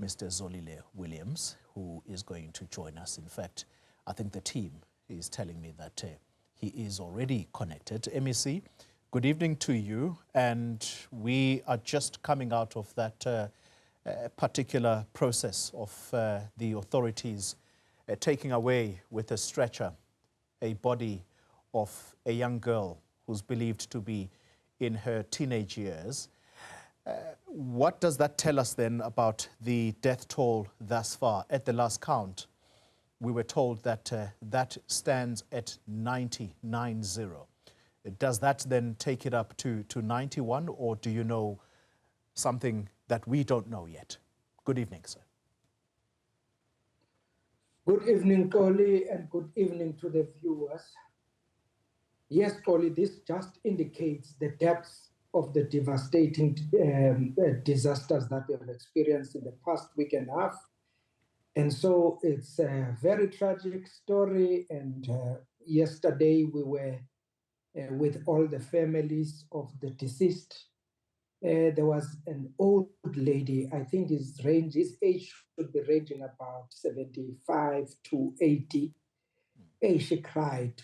Mr. Zolile Williams, who is going to join us. In fact, I think the team is telling me that he is already connected. MEC, good evening to you. And we are just coming out of that particular process of the authorities taking away with a stretcher a body of a young girl who's believed to be in her teenage years. What does that tell us then about the death toll thus far? At the last count, we were told that that stands at 90. Does that then take it up to 91, or do you know something that we don't know yet? Good evening, sir. Good evening, Koli, and good evening to the viewers. Yes, Koli, this just indicates the depths of the devastating disasters that we have experienced in the past week and a half. And so it's a very tragic story. And yesterday we were with all the families of the deceased. There was an old lady, I think his age should be ranging about 75 to 80. She cried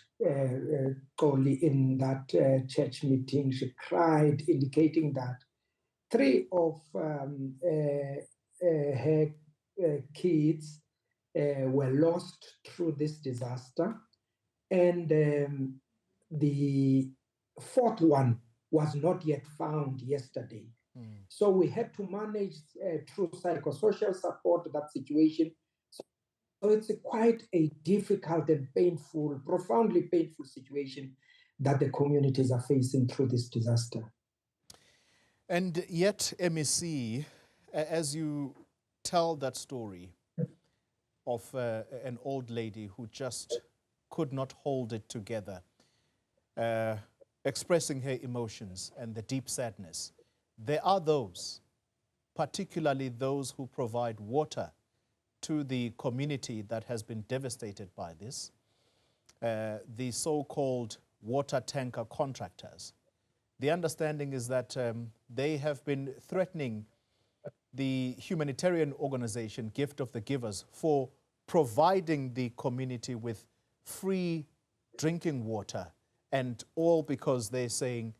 only in that church meeting. She cried, indicating that 3 of her kids were lost through this disaster. And the 4th one was not yet found yesterday. So we had to manage through psychosocial support that situation. So it's quite a difficult and painful, profoundly painful situation that the communities are facing through this disaster. And yet, MEC, as you tell that story of an old lady who just could not hold it together, expressing her emotions and the deep sadness, there are those, particularly those who provide water to the community that has been devastated by this, the so-called water tanker contractors. The understanding is that they have been threatening the humanitarian organization Gift of the Givers for providing the community with free drinking water, and all because they're saying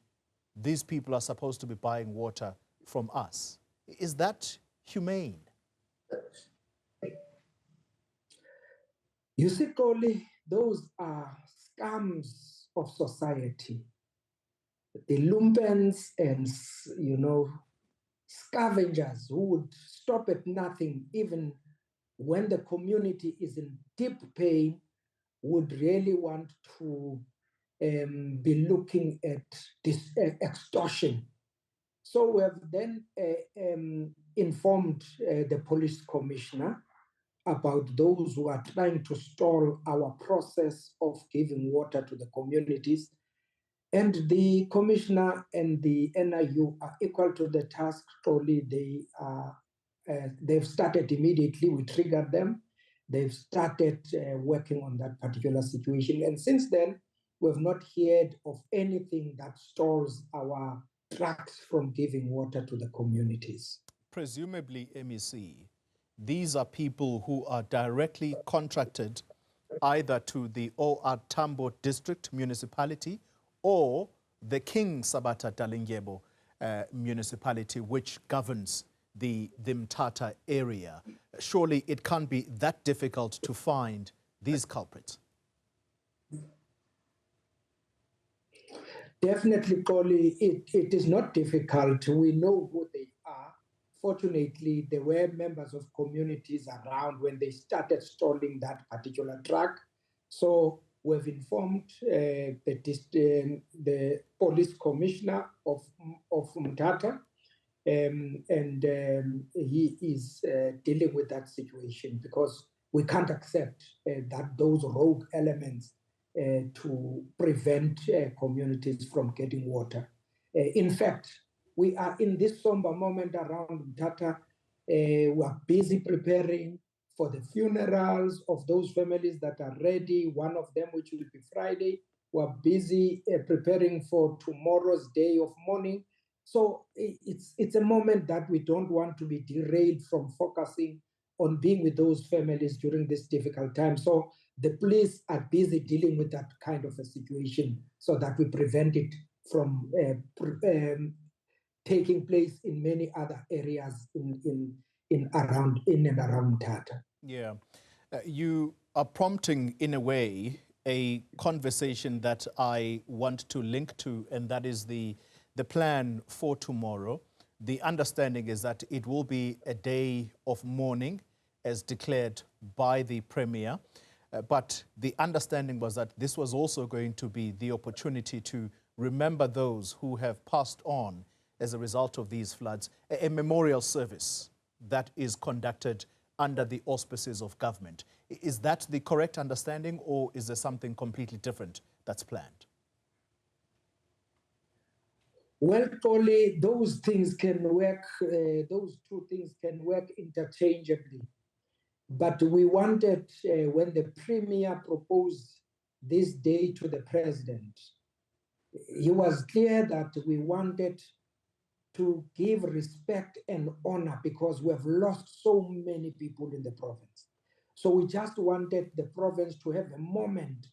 these people are supposed to be buying water from us. Is that humane? You see, Koli, those are scams of society. The lumpens and, scavengers who would stop at nothing, even when the community is in deep pain, would really want to be looking at this extortion. So we have then informed the police commissioner about those who are trying to stall our process of giving water to the communities. And the commissioner and the NIU are equal to the task. Only they've started immediately. We triggered them. They've started working on that particular situation. And since then, we've not heard of anything that stalls our trucks from giving water to the communities. Presumably, MEC, these are people who are directly contracted either to the OR Tambo District Municipality or the King Sabata Dalindyebo Municipality, which governs the Mthatha area. Surely it can't be that difficult to find these culprits. Definitely, Koli, it is not difficult. We know who they are. Fortunately, there were members of communities around when they started stalling that particular truck. So we've informed the police commissioner of Mthatha, and he is dealing with that situation, because we can't accept that those rogue elements to prevent communities from getting water. In fact, we are in this somber moment around Mthatha. We are busy preparing for the funerals of those families that are ready, one of them which will be Friday. We are busy preparing for tomorrow's day of mourning So it's a moment that we don't want to be derailed from focusing on being with those families during this difficult time. So the police are busy dealing with that kind of a situation so that we prevent it from taking place in many other areas in and around Mthatha. Yeah. You are prompting, in a way, a conversation that I want to link to, and that is the plan for tomorrow. The understanding is that it will be a day of mourning, as declared by the Premier. But the understanding was that this was also going to be the opportunity to remember those who have passed on as a result of these floods, a memorial service that is conducted under the auspices of government. Is that the correct understanding, or is there something completely different that's planned? Well, Toli, those things can work, those two things can work interchangeably. But we wanted, when the Premier proposed this day to the President, he was clear that we wanted to give respect and honor because we have lost so many people in the province. So we just wanted the province to have a moment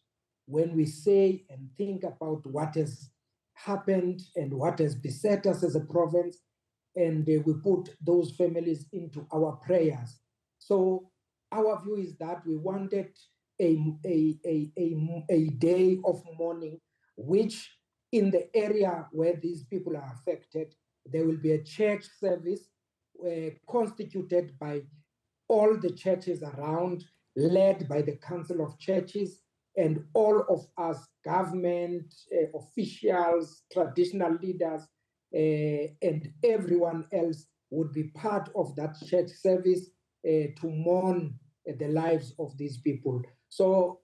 when we say and think about what has happened and what has beset us as a province, and we put those families into our prayers. So our view is that we wanted a day of mourning, which in the area where these people are affected, there will be a church service constituted by all the churches around, led by the Council of Churches, and all of us, government, officials, traditional leaders, and everyone else would be part of that church service to mourn the lives of these people. So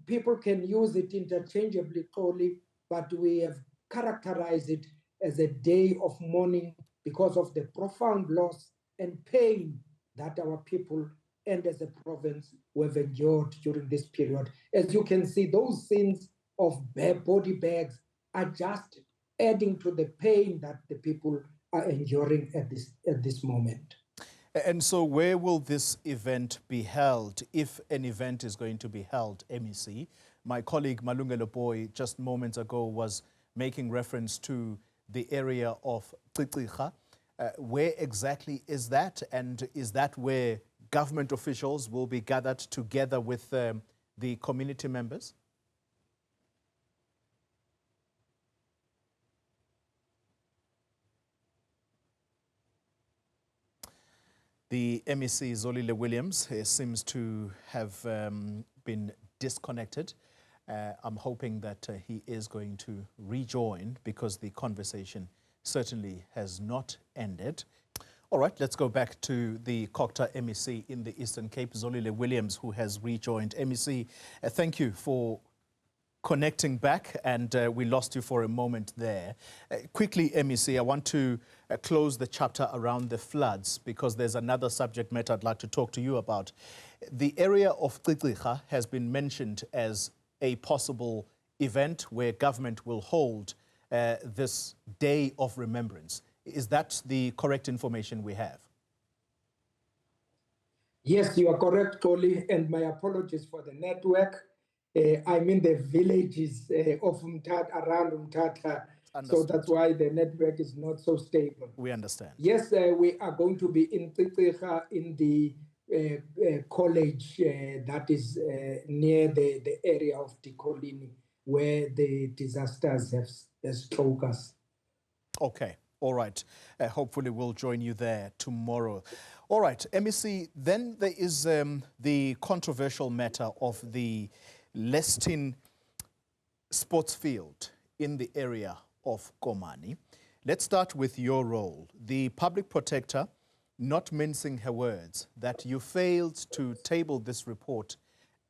people can use it interchangeably, totally, but we have characterized it as a day of mourning because of the profound loss and pain that our people and as a province have endured during this period. As you can see, those scenes of body bags are just adding to the pain that the people are enduring at this moment. And so where will this event be held, if an event is going to be held, MEC? My colleague Malungelo Boy just moments ago was making reference to the area of Cogta. Where exactly is that? And is that where government officials will be gathered together with the community members? The MEC Zolile Williams seems to have been disconnected. I'm hoping that he is going to rejoin because the conversation certainly has not ended. All right, let's go back to the Cogta MEC in the Eastern Cape, Zolile Williams, who has rejoined. MEC, thank you for connecting back, and we lost you for a moment there. Quickly, MEC, I want to close the chapter around the floods because there's another subject matter I'd like to talk to you about. The area of Cogta has been mentioned as a possible event where government will hold this day of remembrance. Is that the correct information we have? Yes, you are correct, Toli, and my apologies for the network. I'm in the villages of Mthatha, around Mthatha, so that's why the network is not so stable. We understand. Yes, we are going to be in Cogta in the college that is near the area of Tikolini, where the disasters have struck us. Okay. All right. Hopefully we'll join you there tomorrow. All right, MEC, then there is the controversial matter of the Lesseyton sports field in the area of Komani. Let's start with your role. The public protector, not mincing her words, that you failed to table this report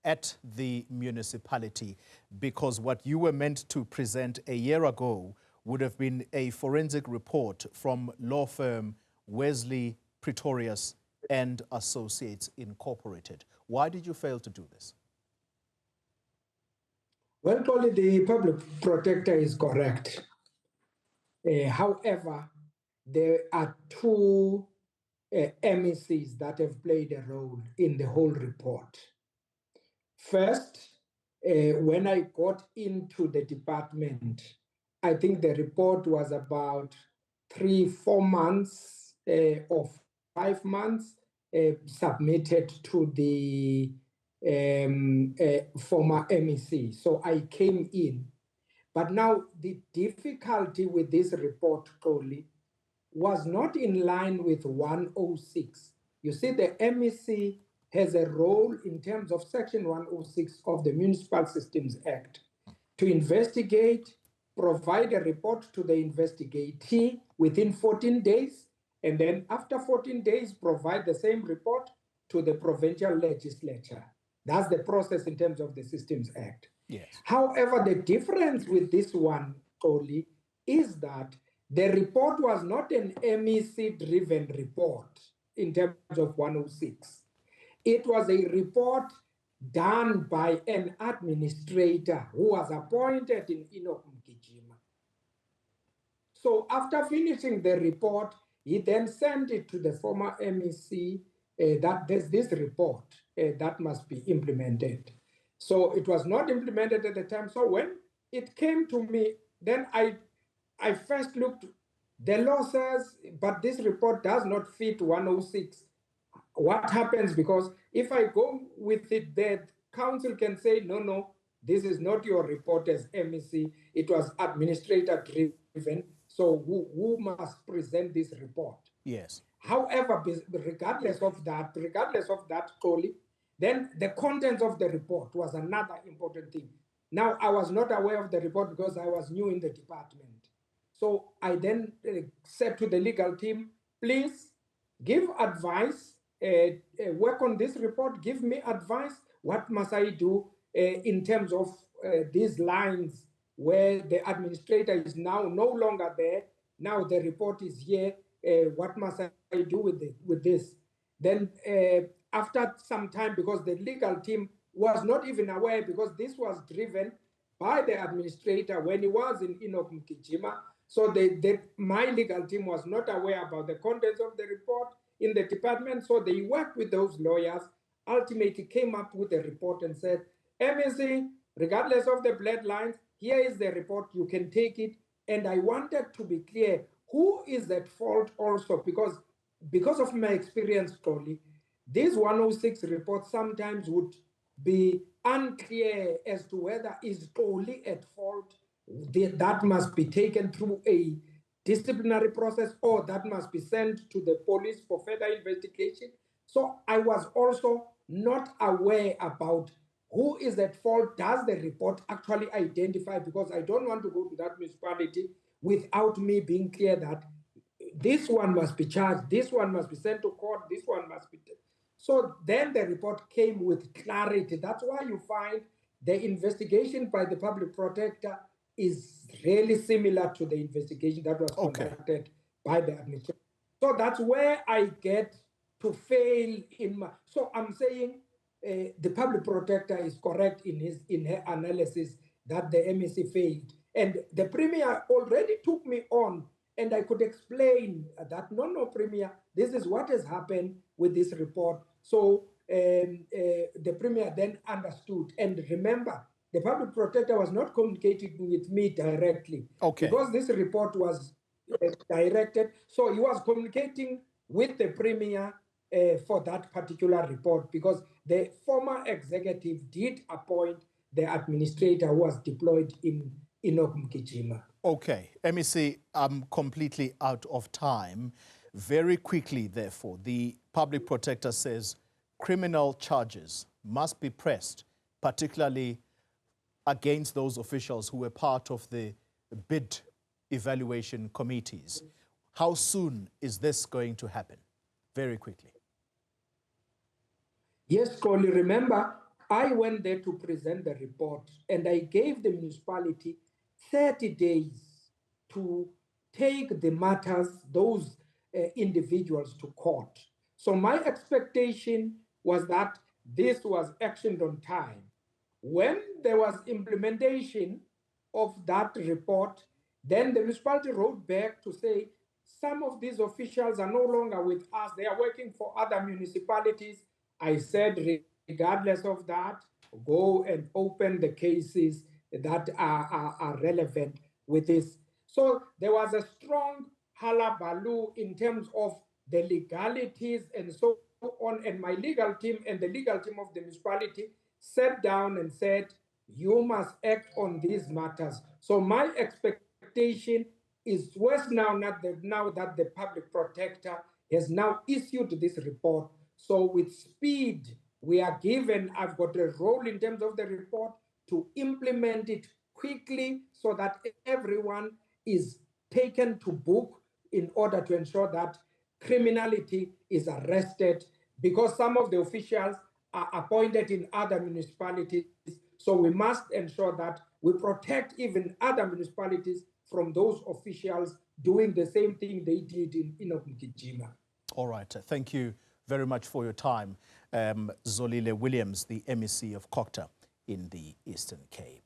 at the municipality because what you were meant to present a year ago would have been a forensic report from law firm Wesley Pretorius and Associates Incorporated. Why did you fail to do this? Well, Toli, the public protector is correct. However, there are two MECs that have played a role in the whole report. First, when I got into the department, I think the report was about 3-4 months or 5 months submitted to the former MEC. So I came in. But now the difficulty with this report, Xoli, was not in line with 106. You see, the MEC has a role in terms of Section 106 of the Municipal Systems Act to investigate, provide a report to the investigatee within 14 days, and then after 14 days, provide the same report to the provincial legislature. That's the process in terms of the Systems Act. Yes. However, the difference with this one, Xoli, is that the report was not an MEC-driven report in terms of 106. It was a report done by an administrator who was appointed in Enoch Mgijima. So after finishing the report, he then sent it to the former MEC that there's this report that must be implemented. So it was not implemented at the time. So when it came to me, then I first looked, the law says, but this report does not fit 106. What happens? Because if I go with it, the council can say, no, this is not your report as MEC. It was administrator driven. So who must present this report? Yes. However, regardless of that, Xoli, then the contents of the report was another important thing. Now, I was not aware of the report because I was new in the department. So I then said to the legal team, please give advice, work on this report, give me advice. What must I do in terms of these lines where the administrator is now no longer there? Now the report is here. What must I do with this? Then after some time, because the legal team was not even aware, because this was driven by the administrator when he was in Enoch Mgijima. So my legal team was not aware about the contents of the report in the department. So they worked with those lawyers, ultimately came up with a report and said, MEC, regardless of the bloodlines, here is the report, you can take it. And I wanted to be clear, who is at fault also? Because of my experience, Xoli, this 106 report sometimes would be unclear as to whether is Xoli at fault. That must be taken through a disciplinary process, or that must be sent to the police for further investigation. So I was also not aware about who is at fault. Does the report actually identify? Because I don't want to go to that municipality without me being clear that this one must be charged, this one must be sent to court, this one must be. So then the report came with clarity. That's why you find the investigation by the public protector is really similar to the investigation that was conducted by the administration. So that's where I get to fail in my. So I'm saying the public protector is correct in her analysis that the MEC failed, and the premier already took me on, and I could explain that no, premier, this is what has happened with this report. So the premier then understood, and remember, the public protector was not communicating with me directly because this report was directed. So he was communicating with the premier for that particular report, because the former executive did appoint the administrator who was deployed in Enoch Mgijima. Okay, MEC, I'm completely out of time. Very quickly, therefore, the public protector says criminal charges must be pressed, particularly against those officials who were part of the bid evaluation committees. How soon is this going to happen? Very quickly. Yes, Xoli, remember, I went there to present the report, and I gave the municipality 30 days to take the matters, those individuals, to court. So my expectation was that this was actioned on time. When there was implementation of that report, Then the municipality wrote back to say, some of these officials are no longer with us. They are working for other municipalities. I said, regardless of that, go and open the cases that are relevant with this. So there was a strong hullabaloo in terms of the legalities and so on. And my legal team and the legal team of the municipality sat down and said, you must act on these matters. So my expectation is worse now, now that the public protector has now issued this report. So with speed, we are given, I've got a role in terms of the report to implement it quickly so that everyone is taken to book in order to ensure that criminality is arrested, because some of the officials are appointed in other municipalities. So we must ensure that we protect even other municipalities from those officials doing the same thing they did in Mgijima. All right. Thank you very much for your time. Zolile Williams, the MEC of Cogta in the Eastern Cape.